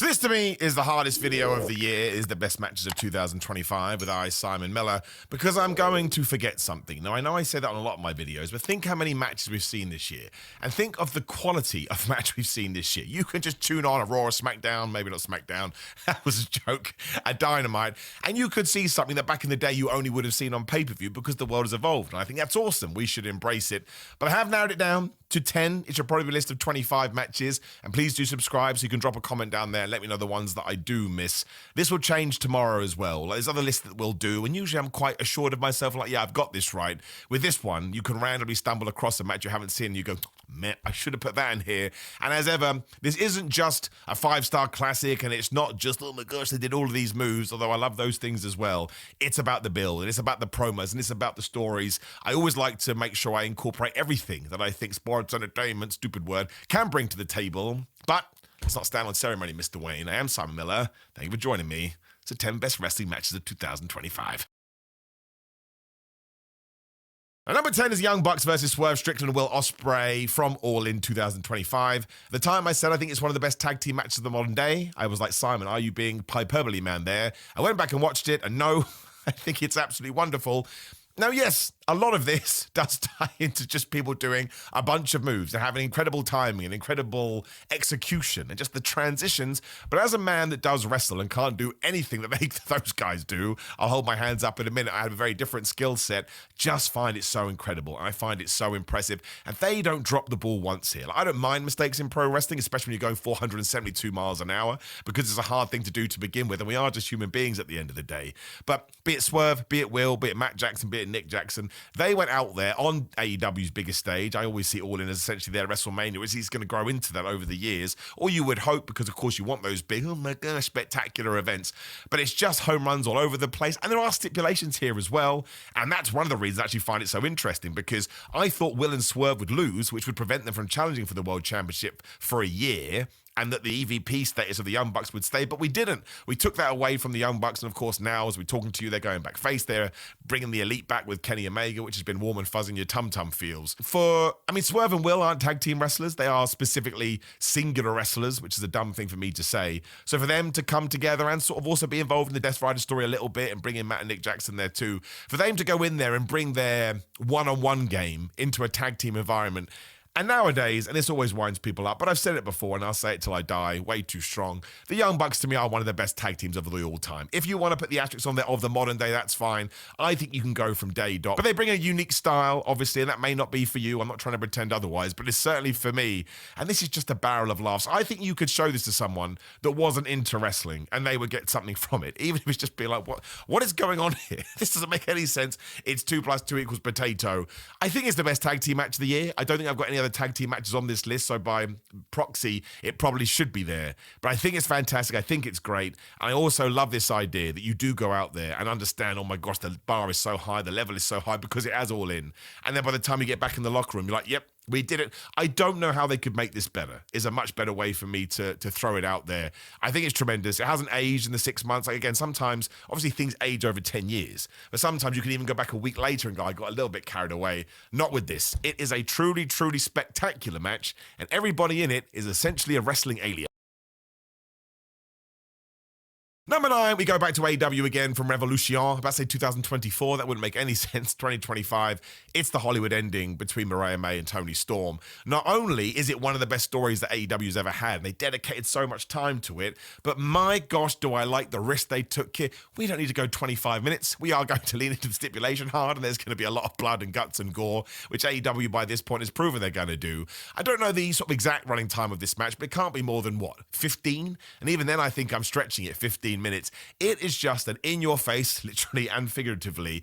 So this to me is the hardest video of the year, is the best matches of 2025 with I, Simon Miller, because I'm going to forget something. Now, I know I say that on a lot of my videos, but think how many matches we've seen this year, and think of the quality of match we've seen this year. You can just tune on a Raw or SmackDown, maybe not SmackDown, that was a joke, a Dynamite, and you could see something that back in the day you only would have seen on pay-per-view because the world has evolved, and I think that's awesome. We should embrace it. But I have narrowed it down to 10. It should probably be a list of 25 matches, and please do subscribe so you can drop a comment down there and let me know the ones that I do miss. This will change tomorrow as well. There's other lists that we'll do, and usually I'm quite assured of myself, like, yeah, I've got this right. With this one, you can randomly stumble across a match you haven't seen, and you go, man, I should have put that in here. And as ever, this isn't just a 5-star classic, and it's not just, oh my gosh, they did all of these moves, although I love those things as well. It's about the build, and it's about the promos, and it's about the stories. I always like to make sure I incorporate everything that I think sports entertainment, stupid word, can bring to the table. But let's not stand on ceremony, Mr. Wayne. I am Simon Miller. Thank you for joining me. It's the 10 best wrestling matches of 2025. And number 10 is Young Bucks versus Swerve, Strickland and Will Ospreay from All In 2025. At the time I said I think it's one of the best tag team matches of the modern day. I was like, Simon, are you being hyperbole man there? I went back and watched it, and no, I think it's absolutely wonderful. Now, yes, a lot of this does tie into just people doing a bunch of moves and having incredible timing and incredible execution and just the transitions. But as a man that does wrestle and can't do anything that those guys do, I'll hold my hands up in a minute. I have a very different skill set. Just find it so incredible. And I find it so impressive. And they don't drop the ball once here. Like, I don't mind mistakes in pro wrestling, especially when you're going 472 miles an hour, because it's a hard thing to do to begin with. And we are just human beings at the end of the day. But be it Swerve, be it Will, be it Matt Jackson, be it Nick Jackson, they went out there on AEW's biggest stage. I always see All In as essentially their Wrestlemania, which he's going to grow into that over the years, or you would hope, because of course you want those big, oh my gosh, spectacular events. But it's just home runs all over the place, and there are stipulations here as well, and that's one of the reasons I actually find it so interesting, because I thought Will and Swerve would lose, which would prevent them from challenging for the World Championship for a year, and that the EVP status of the Young Bucks would stay, but we didn't. We took that away from the Young Bucks, and of course now, as we're talking to you, they're going back face. They're bringing the Elite back with Kenny Omega, which has been warm and fuzzy in your tum-tum feels. Swerve and Will aren't tag team wrestlers. They are specifically singular wrestlers, which is a dumb thing for me to say. So for them to come together and sort of also be involved in the Death Rider story a little bit and bring in Matt and Nick Jackson there too, for them to go in there and bring their one-on-one game into a tag team environment. And nowadays, and this always winds people up, but I've said it before and I'll say it till I die, way too strong, the Young Bucks to me are one of the best tag teams of the all time. If you want to put the asterisks on there of the modern day, that's fine. I think you can go from day dot. But they bring a unique style, obviously, and that may not be for you. I'm not trying to pretend otherwise, but it's certainly for me. And this is just a barrel of laughs. I think you could show this to someone that wasn't into wrestling and they would get something from it, even if it's just being like, what is going on here? This doesn't make any sense. It's 2 + 2 = potato. I think it's the best tag team match of the year. I don't think I've got any other tag team matches on this list, so by proxy it probably should be there, but I think it's fantastic. I think it's great. I also love this idea that you do go out there and understand, oh my gosh, the bar is so high, the level is so high, because it has All In, and then by the time you get back in the locker room, you're like, yep, we did it. I don't know how they could make this better, is a much better way for me to throw it out there. I think it's tremendous. It hasn't aged in the 6 months. Like, again, sometimes, obviously things age over 10 years, but sometimes you can even go back a week later and go, I got a little bit carried away. Not with this. It is a truly, truly spectacular match, and everybody in it is essentially a wrestling alien. Number 9, we go back to AEW again from Revolution. I'm about to say 2024. That wouldn't make any sense. 2025. It's the Hollywood ending between Mariah May and Toni Storm. Not only is it one of the best stories that AEW's ever had, and they dedicated so much time to it, but my gosh, do I like the risk they took here. We don't need to go 25 minutes. We are going to lean into the stipulation hard, and there's going to be a lot of blood and guts and gore, which AEW by this point has proven they're going to do. I don't know the sort of exact running time of this match, but it can't be more than, 15? And even then, I think I'm stretching it 15 minutes. It is just an in-your-face, literally and figuratively,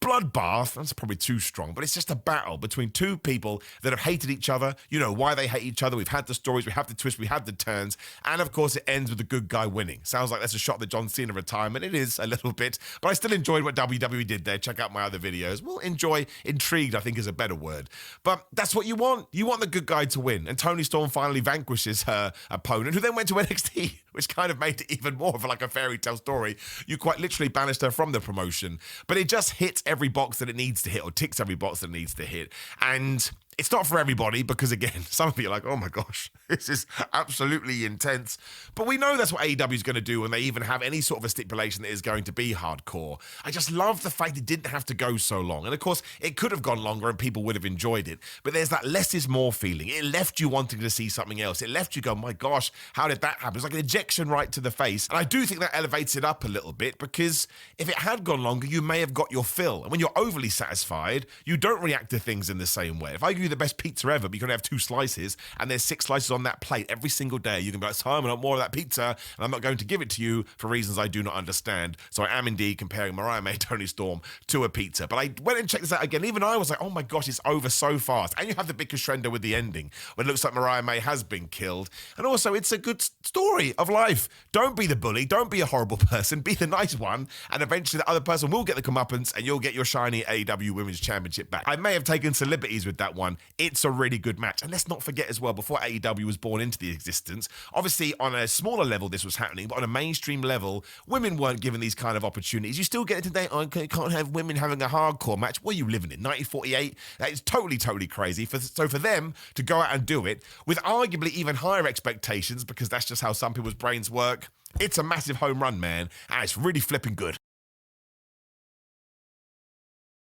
bloodbath. That's probably too strong, but it's just a battle between two people that have hated each other. You know why they hate each other. We've had the stories, we have the twists, we have the turns, and of course it ends with the good guy winning. Sounds like that's a shot at the John Cena retirement. It is a little bit, but I still enjoyed what WWE did there. Check out my other videos. Well, intrigued, I think is a better word. But that's what you want. You want the good guy to win, and Toni Storm finally vanquishes her opponent, who then went to NXT, which kind of made it even more of like a fairy tale story. You quite literally banished her from the promotion, but it just hits every box that it needs to hit, or ticks every box that it needs to hit. And It's not for everybody because, again, some of you are like, oh my gosh, this is absolutely intense. But we know that's what AEW is going to do when they even have any sort of a stipulation that is going to be hardcore. I just love the fact it didn't have to go so long. And of course, it could have gone longer and people would have enjoyed it. But there's that less is more feeling. It left you wanting to see something else. It left you go, my gosh, how did that happen? It's like an ejection right to the face. And I do think that elevates it up a little bit because if it had gone longer, you may have got your fill. And when you're overly satisfied, you don't react to things in the same way. If I give you the best pizza ever, but you can have 2 slices, and there's 6 slices on that plate every single day, you can be like, Simon, I want more of that pizza, and I'm not going to give it to you for reasons I do not understand. So I am indeed comparing Mariah May, Toni Storm to a pizza. But I went and checked this out again. Even I was like, oh my gosh, it's over so fast. And you have the big crescendo with the ending, when it looks like Mariah May has been killed. And also, it's a good story of life. Don't be the bully. Don't be a horrible person. Be the nice one. And eventually the other person will get the comeuppance, and you'll get your shiny AEW Women's Championship back. I may have taken some liberties with that one. It's a really good match. And let's not forget as well, before AEW was born into the existence, obviously on a smaller level this was happening, but on a mainstream level, women weren't given these kind of opportunities. You still get it today, you can't have women having a hardcore match. What are you living in, 1948? That is totally, totally crazy. So for them to go out and do it with arguably even higher expectations, because that's just how some people's brains work, it's a massive home run, man, and it's really flipping good.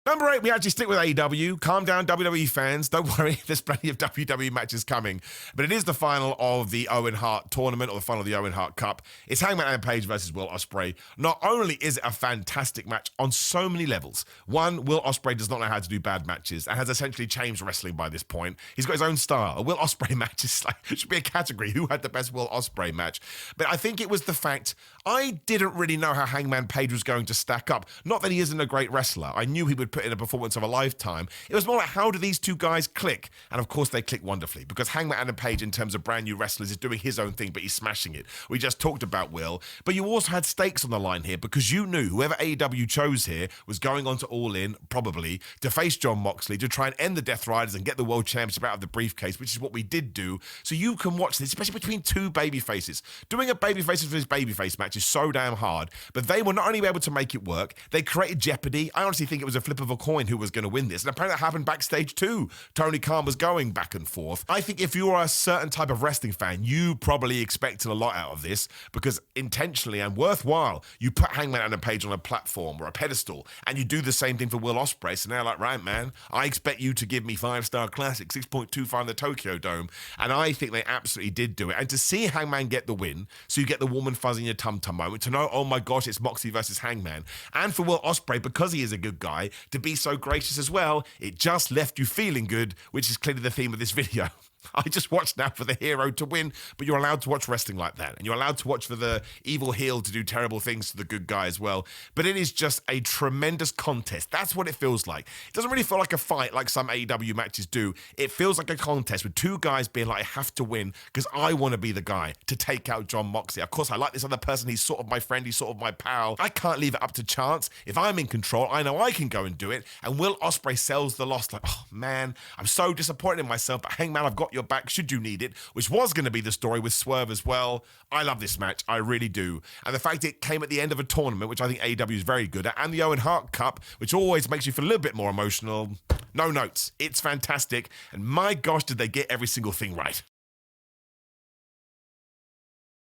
Number 8, we actually stick with AEW. Calm down, WWE fans. Don't worry, there's plenty of WWE matches coming. But it is the final of the Owen Hart tournament, or the final of the Owen Hart Cup. It's Hangman Adam Page versus Will Ospreay. Not only is it a fantastic match on so many levels. One, Will Ospreay does not know how to do bad matches and has essentially changed wrestling by this point. He's got his own style. A Will Ospreay match is like, it should be a category. Who had the best Will Ospreay match? But I think it was the fact I didn't really know how Hangman Page was going to stack up. Not that he isn't a great wrestler. I knew he would put in a performance of a lifetime. It was more like, how do these two guys click? And of course they click wonderfully, because Hangman Adam Page, in terms of brand new wrestlers, is doing his own thing, but he's smashing it. We just talked about Will, but you also had stakes on the line here, because you knew whoever AEW chose here was going on to All In, probably, to face Jon Moxley, to try and end the Death Riders and get the World Championship out of the briefcase, which is what we did do. So you can watch this, especially between two babyfaces. Doing a babyface versus babyface match is so damn hard, but they were not only able to make it work, they created jeopardy. I honestly think it was a flip of a coin who was going to win this. And apparently that happened backstage too. Tony Khan was going back and forth. I think if you're a certain type of wrestling fan, you probably expected a lot out of this, because intentionally and worthwhile, you put Hangman Adam Page on a platform or a pedestal, and you do the same thing for Will Ospreay. So now, like, right, man, I expect you to give me 5-star classic, 6.25 in the Tokyo Dome. And I think they absolutely did do it. And to see Hangman get the win, so you get the woman fuzz in your tum-tum moment, to know, oh my gosh, it's Moxley versus Hangman. And for Will Ospreay, because he is a good guy, to be so gracious as well, it just left you feeling good, which is clearly the theme of this video. I just watched now for the hero to win, but you're allowed to watch wrestling like that. And you're allowed to watch for the evil heel to do terrible things to the good guy as well. But it is just a tremendous contest. That's what it feels like. It doesn't really feel like a fight like some AEW matches do. It feels like a contest with two guys being like, I have to win because I want to be the guy to take out Jon Moxley. Of course, I like this other person. He's sort of my friend. He's sort of my pal. I can't leave it up to chance. If I'm in control, I know I can go and do it. And Will Ospreay sells the loss like, oh man, I'm so disappointed in myself, but Hangman, I've got your back should you need it, which was going to be the story with Swerve as well. I love this match. I really do. And the fact it came at the end of a tournament, which I think AEW is very good at, and the Owen Hart Cup, which always makes you feel a little bit more emotional. No notes. It's fantastic. And my gosh, did they get every single thing right.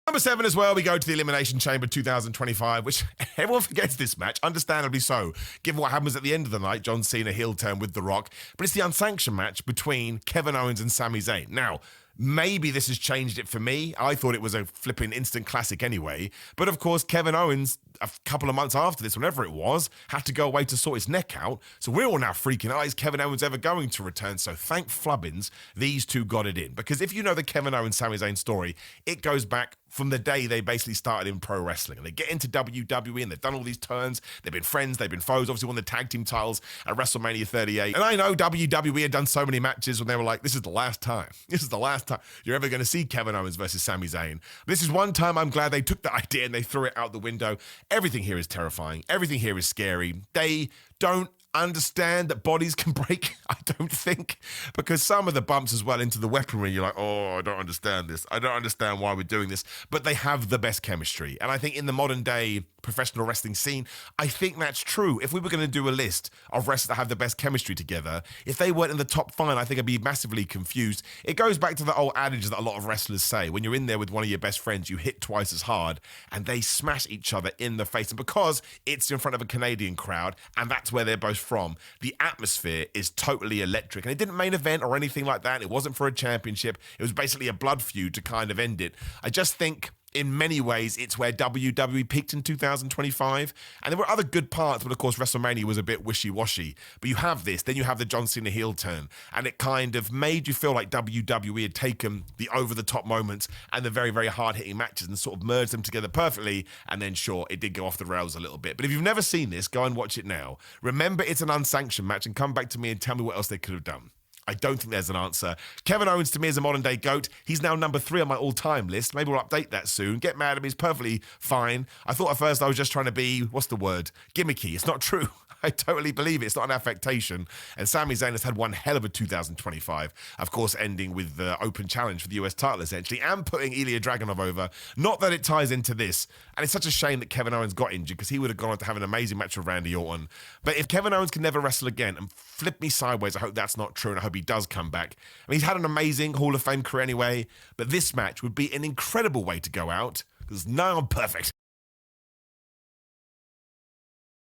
Number 7 as well, we go to the Elimination Chamber 2025, which everyone forgets this match, understandably so, given what happens at the end of the night, John Cena heel turn with The Rock, but it's the unsanctioned match between Kevin Owens and Sami Zayn. Now, maybe this has changed it for me. I thought it was a flipping instant classic anyway. But of course, Kevin Owens, a couple of months after this, whenever it was, had to go away to sort his neck out. So we're all now freaking out. Is Kevin Owens ever going to return? So thank Flubbins, these two got it in. Because if you know the Kevin Owens, Sami Zayn story, it goes back from the day they basically started in pro wrestling. And they get into WWE and they've done all these turns. They've been friends, they've been foes, obviously won the tag team titles at Wrestlemania 38. And I know WWE had done so many matches when they were like, this is the last time. This is the last time you're ever going to see Kevin Owens versus Sami Zayn. This is one time I'm glad they took the idea and they threw it out the window. Everything here is terrifying. Everything here is scary. They don't I understand that bodies can break, I don't think, because some of the bumps as well into the weaponry, you're like, oh, I don't understand this. I don't understand why we're doing this. But they have the best chemistry. And I think in the modern day professional wrestling scene, I think that's true. If we were going to do a list of wrestlers that have the best chemistry together, if they weren't in the top 5, I think I'd be massively confused. It goes back to the old adage that a lot of wrestlers say. When you're in there with one of your best friends, you hit twice as hard, and they smash each other in the face. And because it's in front of a Canadian crowd, and that's where they're both from, the atmosphere is totally electric. And it didn't main event or anything like that. It wasn't for a championship. It was basically a blood feud to kind of end it. I just think in many ways, it's where WWE peaked in 2025. And there were other good parts, but of course, WrestleMania was a bit wishy-washy. But you have this, then you have the John Cena heel turn. And it kind of made you feel like WWE had taken the over-the-top moments and the very, very hard-hitting matches and sort of merged them together perfectly. And then, sure, it did go off the rails a little bit. But if you've never seen this, go and watch it now. Remember, it's an unsanctioned match, and come back to me and tell me what else they could have done. I don't think there's an answer. Kevin Owens to me is a modern day GOAT. He's now number 3 on my all-time list. Maybe we'll update that soon. Get mad at me. He's perfectly fine. I thought at first I was just trying to be, what's the word? Gimmicky. It's not true. I totally believe it. It's not an affectation. And Sami Zayn has had one hell of a 2025. Of course, ending with the open challenge for the US title, essentially, and putting Ilya Dragunov over. Not that it ties into this. And it's such a shame that Kevin Owens got injured, because he would have gone on to have an amazing match with Randy Orton. But if Kevin Owens can never wrestle again, and flip me sideways, I hope that's not true, and I hope he does come back. I mean, he's had an amazing Hall of Fame career anyway, but this match would be an incredible way to go out, because now I'm perfect.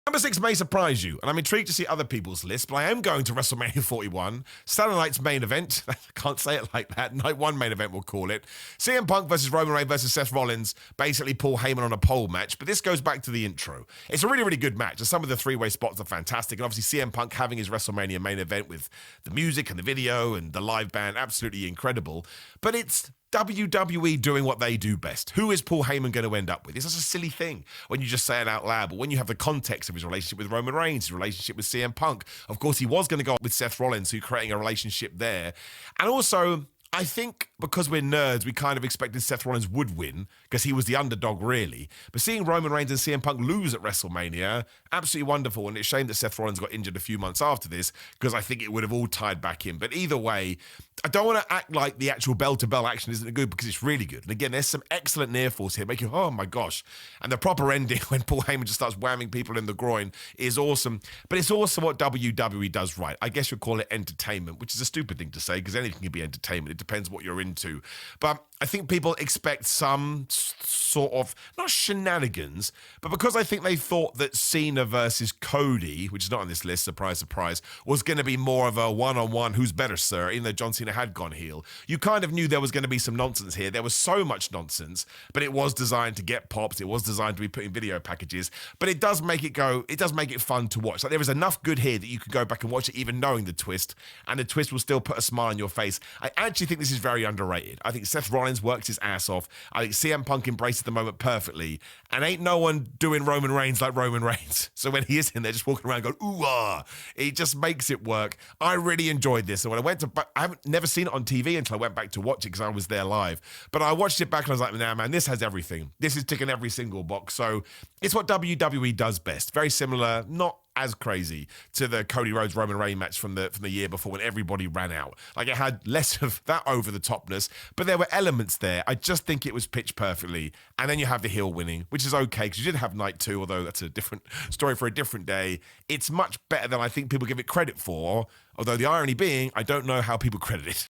Number 6 may surprise you, and I'm intrigued to see other people's lists, but I am going to WrestleMania 41, Saturday night's main event. I can't say it like that. Night 1 main event, we'll call it. CM Punk versus Roman Reigns versus Seth Rollins, basically Paul Heyman on a pole match, but this goes back to the intro. It's a really, really good match, and some of the three-way spots are fantastic, and obviously CM Punk having his WrestleMania main event with the music and the video and the live band, absolutely incredible. But it's WWE doing what they do best. Who is Paul Heyman going to end up with? It's such a silly thing when you just say it out loud, but when you have the context of his relationship with Roman Reigns, his relationship with CM Punk, of course he was going to go with Seth Rollins, who creating a relationship there. And also, I think because we're nerds, we kind of expected Seth Rollins would win because he was the underdog, really. But seeing Roman Reigns and CM Punk lose at WrestleMania, absolutely wonderful. And it's a shame that Seth Rollins got injured a few months after this, because I think it would have all tied back in. But either way, I don't want to act like the actual bell-to-bell action isn't good, because it's really good. And again, there's some excellent near falls here, making, oh my gosh. And the proper ending when Paul Heyman just starts whamming people in the groin is awesome. But it's also what WWE does right. I guess you'd call it entertainment, which is a stupid thing to say, because anything can be entertainment. It depends what you're into. But I think people expect some sort of, not shenanigans, but because I think they thought that Cena versus Cody, which is not on this list, surprise, surprise, was going to be more of a one-on-one, who's better, sir, even though John Cena had gone heel. You kind of knew there was going to be some nonsense here. There was so much nonsense, but it was designed to get pops. It was designed to be put in video packages, but it does make it fun to watch. Like, there is enough good here that you could go back and watch it even knowing the twist, and the twist will still put a smile on your face. I actually think this is very underrated. I think Seth Rollins works his ass off. I think CM Punk embraces the moment perfectly, and ain't no one doing Roman Reigns like Roman Reigns. So when he is in there just walking around going, ooh, ah, he just makes it work. I really enjoyed this. And when I went to, I haven't never seen it on TV until I went back to watch it because I was there live. But I watched it back and I was like, nah, man, this has everything. This is ticking every single box. So it's what WWE does best. Very similar, not as crazy to the Cody Rhodes Roman Reigns match from the year before when everybody ran out. Like, it had less of that over the topness, but there were elements there. I just think it was pitched perfectly. And then you have the heel winning, which is okay because you did have night 2, although that's a different story for a different day. It's much better than I think people give it credit for, although the irony being, I don't know how people credit it.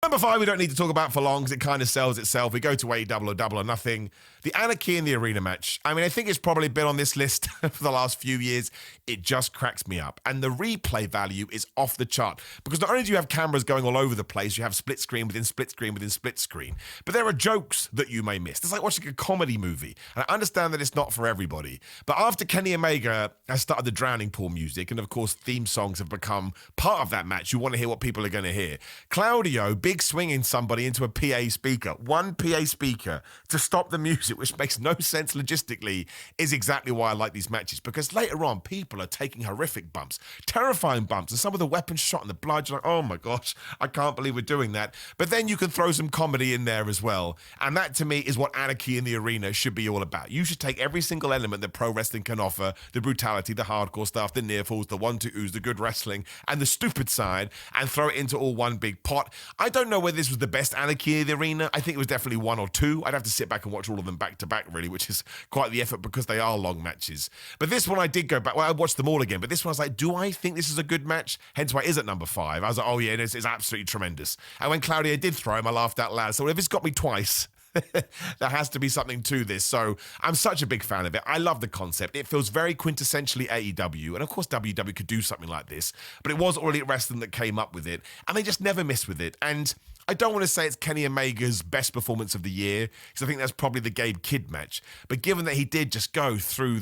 Number 5, we don't need to talk about for long because it kind of sells itself. We go to a Double or Nothing. The Anarchy in the arena match. I mean, I think it's probably been on this list for the last few years. It just cracks me up. And the replay value is off the chart. Because not only do you have cameras going all over the place, you have split screen within split screen within split screen. But there are jokes that you may miss. It's like watching a comedy movie. And I understand that it's not for everybody. But after Kenny Omega has started the Drowning Pool music, and of course theme songs have become part of that match, you want to hear what people are going to hear. Claudio, big swinging somebody into a PA speaker, one PA speaker, to stop the music, which makes no sense logistically, is exactly why I like these matches. Because later on, people are taking horrific bumps, terrifying bumps, and some of the weapons shot in the blood, you're like, oh my gosh, I can't believe we're doing that. But then you can throw some comedy in there as well. And that, to me, is what Anarchy in the arena should be all about. You should take every single element that pro wrestling can offer, the brutality, the hardcore stuff, the near falls, the 1-2s, the good wrestling, and the stupid side, and throw it into all one big pot. I don't know whether this was the best Anarchy in the arena. I think it was definitely one or two. I'd have to sit back and watch all of them back to back, really, which is quite the effort because they are long matches. But this one I did go back. Well, I watched them all again, but this one I was like, do I think this is a good match? Hence why it is at number 5. I was like, oh yeah, it's absolutely tremendous. And when Claudio did throw him, I laughed out loud. So if it's got me twice, there has to be something to this. So I'm such a big fan of it. I love the concept. It feels very quintessentially AEW. And of course, WWE could do something like this, but it was All Elite Wrestling that came up with it. And they just never miss with it. And I don't want to say it's Kenny Omega's best performance of the year, because I think that's probably the Gabe Kidd match. But given that he did just go through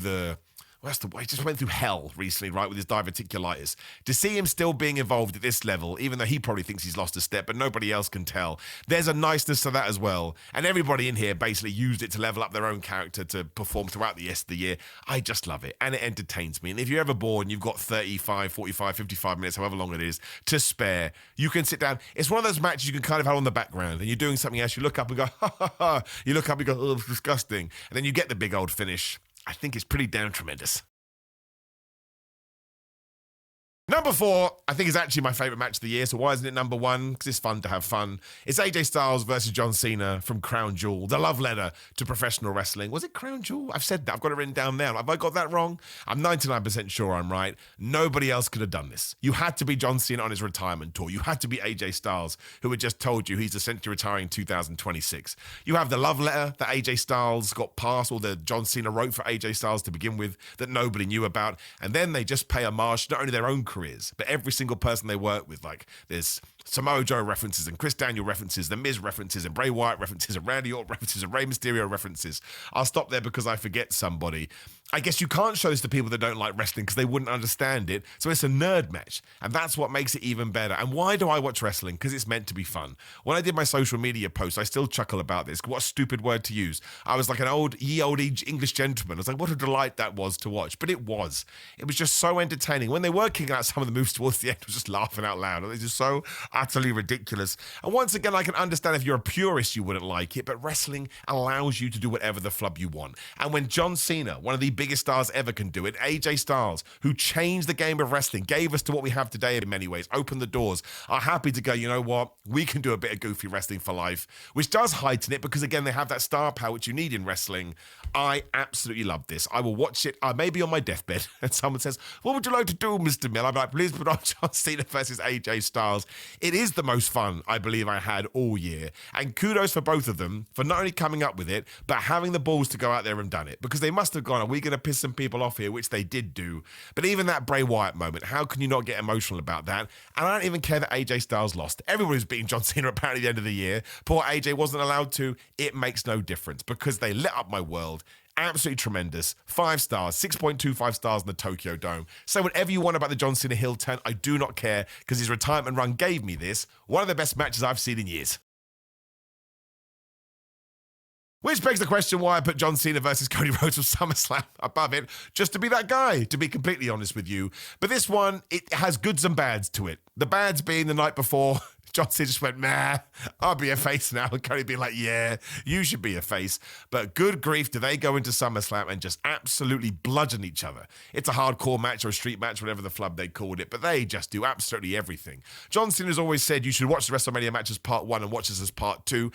he just went through hell recently, right, with his diverticulitis. To see him still being involved at this level, even though he probably thinks he's lost a step, but nobody else can tell, there's a niceness to that as well. And everybody in here basically used it to level up their own character to perform throughout the rest of the year. I just love it, and it entertains me. And if you're ever bored and you've got 35, 45, 55 minutes, however long it is, to spare, you can sit down. It's one of those matches you can kind of have on the background, and you're doing something else, you look up and go, ha, ha, ha. You look up and go, oh, it's disgusting. And then you get the big old finish. I think it's pretty damn tremendous. Number 4, I think, is actually my favourite match of the year. So why isn't it number 1? Because it's fun to have fun. It's AJ Styles versus John Cena from Crown Jewel, the love letter to professional wrestling. Was it Crown Jewel? I've said that. I've got it written down now. Have I got that wrong? I'm 99% sure I'm right. Nobody else could have done this. You had to be John Cena on his retirement tour. You had to be AJ Styles, who had just told you he's essentially retiring in 2026. You have the love letter that AJ Styles got passed, or that John Cena wrote for AJ Styles to begin with, that nobody knew about. And then they just pay homage to not only their own careers, but every single person they work with. Like, there's Samoa Joe references and Chris Daniel references, The Miz references and Bray Wyatt references and Randy Orton references and Rey Mysterio references. I'll stop there because I forget somebody. I guess you can't show this to people that don't like wrestling because they wouldn't understand it. So it's a nerd match, and that's what makes it even better. And why do I watch wrestling? Because it's meant to be fun. When I did my social media post, I still chuckle about this. What a stupid word to use. I was like an old English gentleman. I was like, what a delight that was to watch. But it was. It was just so entertaining. When they were kicking out some of the moves towards the end, I was just laughing out loud. It was just so utterly ridiculous. And once again, I can understand if you're a purist, you wouldn't like it, but wrestling allows you to do whatever the flub you want. And when John Cena, one of the biggest stars ever, can do it, AJ Styles, who changed the game of wrestling, gave us to what we have today in many ways, opened the doors, are happy to go, you know what, we can do a bit of goofy wrestling for life, which does heighten it because, again, they have that star power which you need in wrestling. I absolutely love this. I will watch it, maybe on my deathbed, and someone says, what would you like to do, Mr. Mill? I'm like, please put on John Cena versus AJ Styles. It is the most fun I believe I had all year, and kudos for both of them for not only coming up with it, but having the balls to go out there and done it, because they must have gone, are we going to piss some people off here, which they did do. But even that Bray Wyatt moment, how can you not get emotional about that? And I don't even care that AJ Styles lost. Everybody's beating John Cena apparently at the end of the year. Poor AJ wasn't allowed to. It makes no difference because they lit up my world. Absolutely tremendous. 5 stars, 6.25 stars in the Tokyo Dome. Say whatever you want about the John Cena heel turn. I do not care because his retirement run gave me this. One of the best matches I've seen in years. Which begs the question why I put John Cena versus Cody Rhodes from SummerSlam above it, just to be that guy, to be completely honest with you. But this one, it has goods and bads to it. The bads being the night before, John Cena just went, nah, I'll be a face now. And Cody being like, yeah, you should be a face. But good grief, do they go into SummerSlam and just absolutely bludgeon each other. It's a hardcore match or a street match, whatever the flub they called it, but they just do absolutely everything. John Cena's always said you should watch the WrestleMania match as part 1 and watch this as part 2.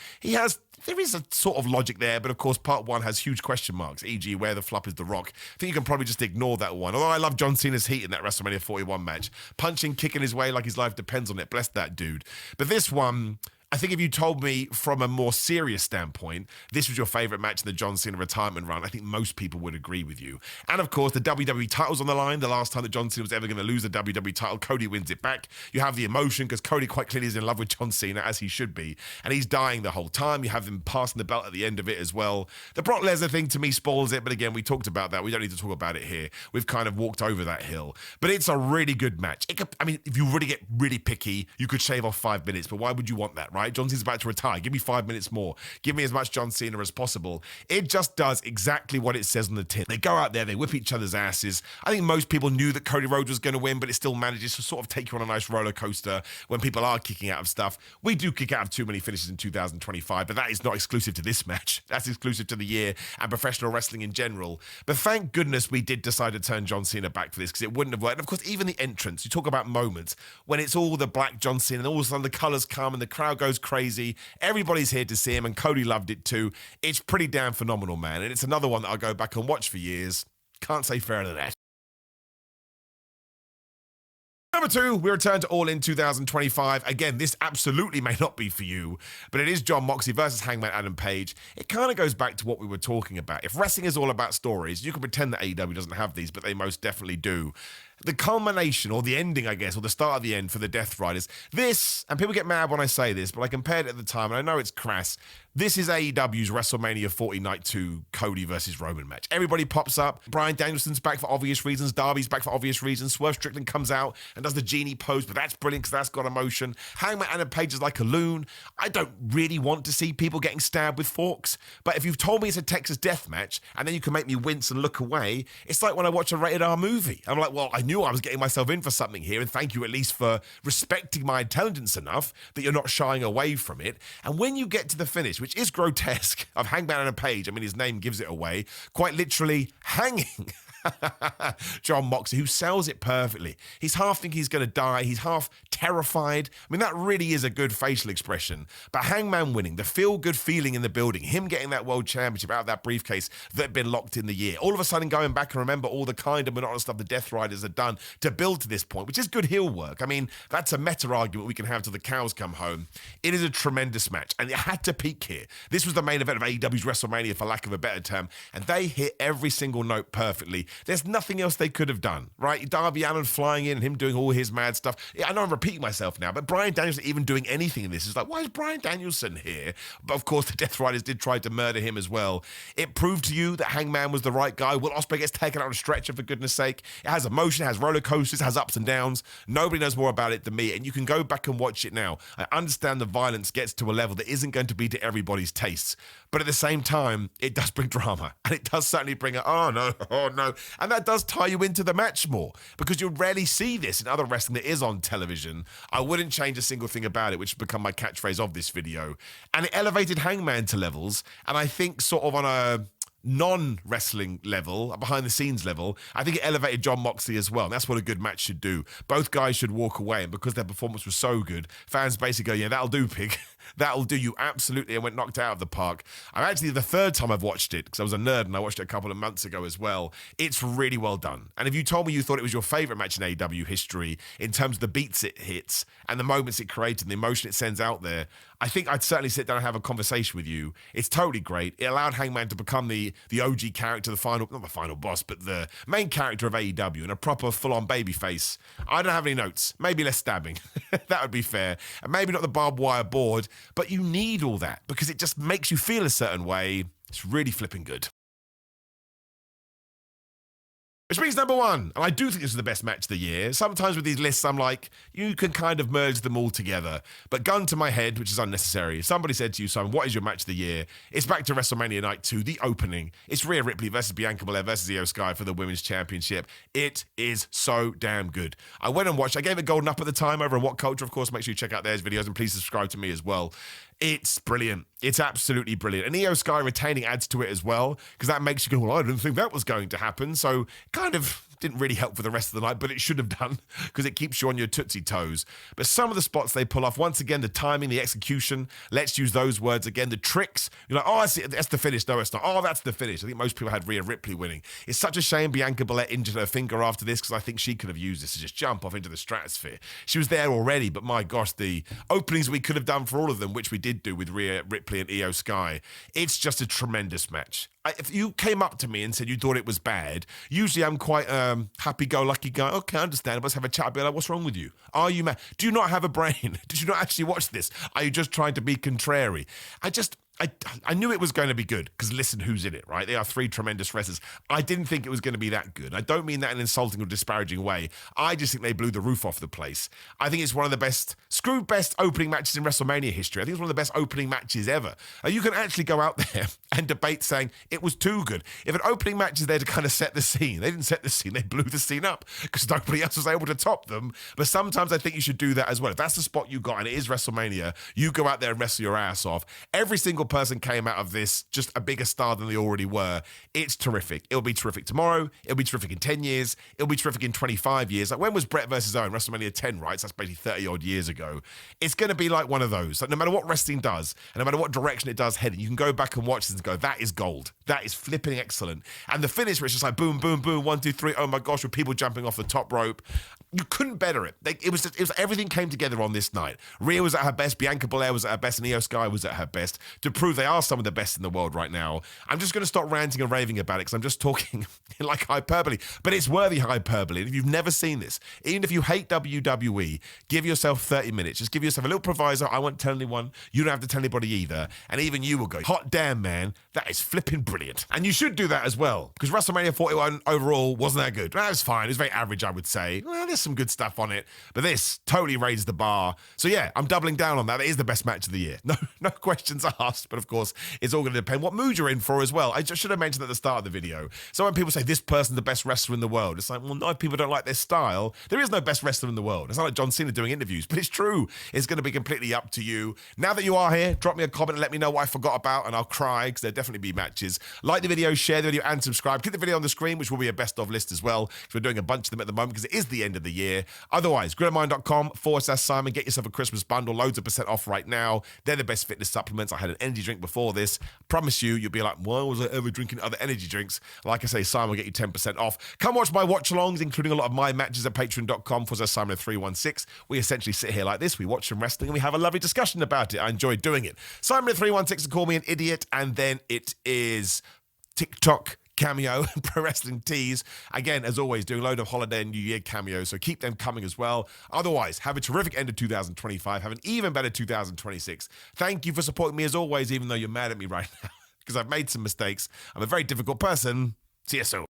There is a sort of logic there, but of course part 1 has huge question marks, e.g. where the flop is The Rock. I think you can probably just ignore that one. Although I love John Cena's heat in that WrestleMania 41 match. Punching, kicking his way like his life depends on it. Bless that dude. But this one, I think if you told me from a more serious standpoint, this was your favourite match in the John Cena retirement run, I think most people would agree with you. And of course, the WWE title's on the line. The last time that John Cena was ever going to lose the WWE title, Cody wins it back. You have the emotion because Cody quite clearly is in love with John Cena, as he should be. And he's dying the whole time. You have him passing the belt at the end of it as well. The Brock Lesnar thing to me spoils it, but again, we talked about that. We don't need to talk about it here. We've kind of walked over that hill. But it's a really good match. If you really get really picky, you could shave off 5 minutes, but why would you want that, right? right? John Cena's about to retire. Give me 5 minutes more. Give me as much John Cena as possible. It just does exactly what it says on the tin. They go out there, they whip each other's asses. I think most people knew that Cody Rhodes was going to win, but it still manages to sort of take you on a nice roller coaster when people are kicking out of stuff. We do kick out of too many finishes in 2025, but that is not exclusive to this match. That's exclusive to the year and professional wrestling in general. But thank goodness we did decide to turn John Cena back for this, because it wouldn't have worked. And of course, even the entrance, you talk about moments when it's all the black John Cena and all of a sudden the colours come and the crowd goes crazy. Everybody's here to see him, and Cody loved it too. It's pretty damn phenomenal, man. And it's another one that I'll go back and watch for years. Can't say fairer than that. Number 2, we return to All In 2025. Again, this absolutely may not be for you, but it is Jon Moxley versus Hangman Adam Page. It kind of goes back to what we were talking about. If wrestling is all about stories, you can pretend that AEW doesn't have these, but they most definitely do. The culmination, or the ending, I guess, or the start of the end for the Death Riders. This, and people get mad when I say this, but I compared it at the time, and I know it's crass. This is AEW's WrestleMania 40 Night 2 Cody versus Roman match. Everybody pops up. Bryan Danielson's back for obvious reasons. Darby's back for obvious reasons. Swerve Strickland comes out and does the genie pose, but that's brilliant because that's got emotion. Hangman Adam Page is like a loon. I don't really want to see people getting stabbed with forks, but if you've told me it's a Texas death match and then you can make me wince and look away, it's like when I watch a rated R movie. I'm like, well, I knew I was getting myself in for something here, and thank you at least for respecting my intelligence enough that you're not shying away from it. And when you get to the finish, which is grotesque, of Hangman Adam Page, I mean, his name gives it away, quite literally hanging Jon Moxley, who sells it perfectly. He's half thinking he's going to die. He's half terrified. I mean, that really is a good facial expression. But Hangman winning, the feel-good feeling in the building, him getting that world championship out of that briefcase that had been locked in the year, all of a sudden going back and remember all the kind of monotonous stuff the Death Riders had done to build to this point, which is good heel work. I mean, that's a meta argument we can have till the cows come home. It is a tremendous match, and it had to peak here. This was the main event of AEW's WrestleMania, for lack of a better term, and they hit every single note perfectly. There's nothing else they could have done, right? Darby Allin flying in and him doing all his mad stuff. I know I'm repeating myself now, but Bryan Danielson even doing anything in this is like, why is Bryan Danielson here? But of course, the Death Riders did try to murder him as well. It proved to you that Hangman was the right guy. Will Ospreay gets taken out on a stretcher, for goodness sake. It has emotion, it has roller coasters, it has ups and downs. Nobody knows more about it than me, and you can go back and watch it now. I understand the violence gets to a level that isn't going to be to everybody's tastes, but at the same time, it does bring drama, and it does certainly bring a, oh no, and that does tie you into the match more, because you rarely see this in other wrestling that is on television. I wouldn't change a single thing about it, which has become my catchphrase of this video, and it elevated Hangman to levels, and I think sort of on a non-wrestling level, a behind-the-scenes level, I think it elevated Jon Moxley as well. And that's what a good match should do. Both guys should walk away, and because their performance was so good, fans basically go, yeah, that'll do, pig. That'll do you absolutely, and went knocked out of the park. I'm actually the third time I've watched it, because I was a nerd and I watched it a couple of months ago as well. It's really well done. And if you told me you thought it was your favourite match in AEW history in terms of the beats it hits and the moments it creates and the emotion it sends out there, I think I'd certainly sit down and have a conversation with you. It's totally great. It allowed Hangman to become the OG character, not the final boss, but the main character of AEW, and a proper full-on babyface. I don't have any notes. Maybe less stabbing. That would be fair. And maybe not the barbed wire board, but you need all that because it just makes you feel a certain way. It's really flipping good. Which brings number 1, and I do think this is the best match of the year. Sometimes with these lists, I'm like, you can kind of merge them all together. But gun to my head, which is unnecessary, somebody said to you, Simon, what is your match of the year? It's back to WrestleMania Night 2, the opening. It's Rhea Ripley versus Bianca Belair versus Io Sky for the Women's Championship. It is so damn good. I went and watched, I gave it golden up at the time over on What Culture, of course. Make sure you check out theirs videos and please subscribe to me as well. It's brilliant. It's absolutely brilliant. And Io Sky retaining adds to it as well, because that makes you go, well, I didn't think that was going to happen. So kind of didn't really help for the rest of the night, but it should have done because it keeps you on your tootsie toes. But some of the spots they pull off, once again, the timing, the execution, let's use those words again, the tricks. You're like, oh, I see, that's the finish. No, it's not. Oh, that's the finish. I think most people had Rhea Ripley winning. It's such a shame Bianca Belair injured her finger after this because I think she could have used this to just jump off into the stratosphere. She was there already, but my gosh, the openings we could have done for all of them, which we did do with Rhea Ripley and Io Sky, it's just a tremendous match. If you came up to me and said you thought it was bad, usually I'm quite happy-go-lucky guy. Okay, I understand. Let's have a chat. I'll be like, what's wrong with you? Are you mad? Do you not have a brain? Did you not actually watch this? Are you just trying to be contrary? I knew it was going to be good because listen who's in it, right? They are three tremendous wrestlers. I didn't think it was going to be that good. I don't mean that in an insulting or disparaging way. I just think they blew the roof off the place. I think it's one of the best opening matches in WrestleMania history. I think it's one of the best opening matches ever. You can actually go out there and debate saying it was too good. If an opening match is there to kind of set the scene, they didn't set the scene, they blew the scene up because nobody else was able to top them. But sometimes I think you should do that as well. If that's the spot you got and it is WrestleMania, you go out there and wrestle your ass off. Every single person came out of this just a bigger star than they already were. It's terrific. It'll be terrific tomorrow. It'll be terrific in 10 years. It'll be terrific in 25 years. Like when was Brett versus Owen? WrestleMania 10, right? So that's basically 30 odd years ago. It's going to be like one of those. Like no matter what wrestling does, and no matter what direction it does heading, you can go back and watch this and go, that is gold. That is flipping excellent. And the finish where it's just like boom, boom, boom, 1, 2, 3. Oh my gosh, with people jumping off the top rope. You couldn't better it. It was everything came together on this night. Rhea was at her best. Bianca Belair was at her best. And Io Sky was at her best to prove they are some of the best in the world right now. I'm just going to stop ranting and raving about it because I'm just talking like hyperbole. But it's worthy hyperbole. And if you've never seen this, even if you hate WWE, give yourself 30 minutes. Just give yourself a little proviso. I won't tell anyone. You don't have to tell anybody either. And even you will go, hot damn, man. That is flipping brilliant. And you should do that as well because WrestleMania 41 overall wasn't that good. That was fine. It was very average, I would say. Well, there's some good stuff on it. But this totally raised the bar. So yeah, I'm doubling down on that. It is the best match of the year. No questions asked. But of course, it's all going to depend what mood you're in for as well. I just should have mentioned at the start of the video. So when people say this person's the best wrestler in the world, it's like, well, no, if people don't like their style, there is no best wrestler in the world. It's not like John Cena doing interviews, but it's true. It's going to be completely up to you. Now that you are here, drop me a comment and let me know what I forgot about, and I'll cry because there'll definitely be matches. Like the video, share the video, and subscribe. Click the video on the screen, which will be a best of list as well, because we're doing a bunch of them at the moment because it is the end of the year. Otherwise, gridofmine.com/Simon. Get yourself a Christmas bundle. Loads of % off right now. They're the best fitness supplements. I had an energy drink before this. Promise you'll be like, why was I ever drinking other energy drinks? Like I say, Simon will get you 10% off. Come watch my watch-alongs, including a lot of my matches at patreon.com/Simon316. We essentially sit here like this. We watch some wrestling and we have a lovely discussion about it. I enjoy doing it. Simon316 to call me an idiot. And then it is TikTok cameo and Pro Wrestling Tees. Again, as always, doing a load of holiday and New Year cameos, so keep them coming as well. Otherwise, have a terrific end of 2025. Have an even better 2026. Thank you for supporting me as always, even though you're mad at me right now, because I've made some mistakes. I'm a very difficult person. See you soon.